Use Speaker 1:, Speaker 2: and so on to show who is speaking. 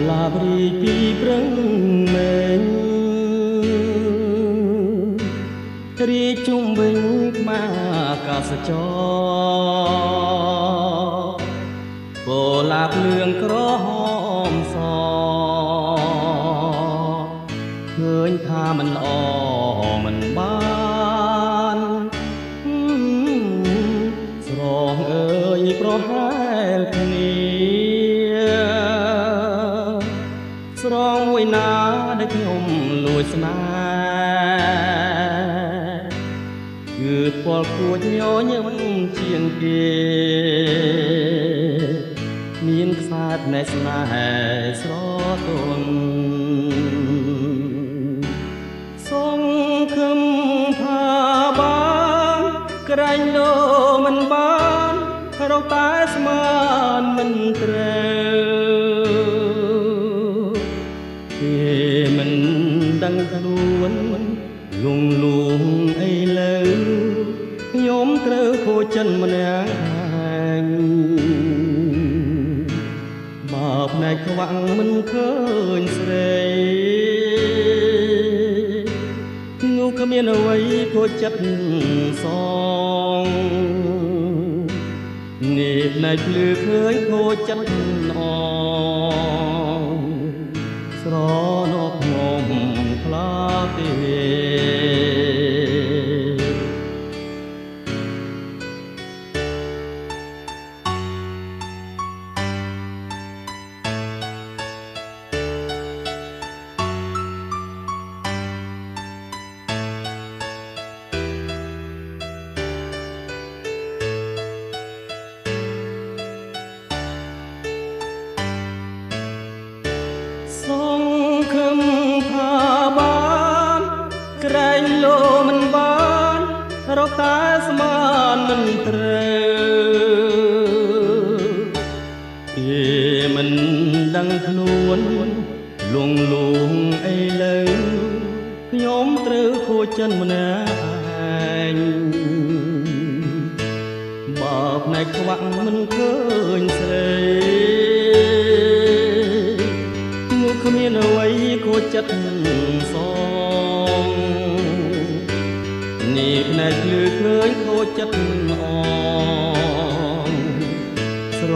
Speaker 1: ឡាបរីពីព្រឹងមែងរីជុំវិញក្មាកាសចរពោឡាភ្លឿងក្រហមសឃើញថាមិនល្អមិនបានស្រងអើយប្រហែលគ្នាស្រងមួយណាដែលខ្ញុំលួចស្នេហ៍គឺពលគួចញញឹមជាងគេមានខ្សែភ្នែកស្នេហ៍ស្រទន់សង្ឃឹមថាបានក្រែងលោមិនបានរកតែស្មានមិនត្រូវគេមិនដឹងខ្លួនលងលងអីលើខ្ញុំត្រូវខូចចិត្តម្នាក់បើផ្នែកខ្វាំងមិនឃើញស្រីនោះគ្មានអ្វីខូចចិត្តសងនេះផ្នែកភ្លឺឃើញខូចចិត្តអងស្រណោខ្ញុំខ្លាទេសង្ឃឹមថាបានក្រែងលោមិនបានរកតែស្មានមិនត្រូវគេមិនដឹងខ្លួនលងលងអីលើខ្ញុំត្រូវខូចចិត្តម្នាក់បើផ្នែកខ្វាក់មិនឃើញស្រីគ្មានអ្វីខូចចិត្តសងនេះផ្នែកភ្លឺឃើញខូចចិត្តអងស្រ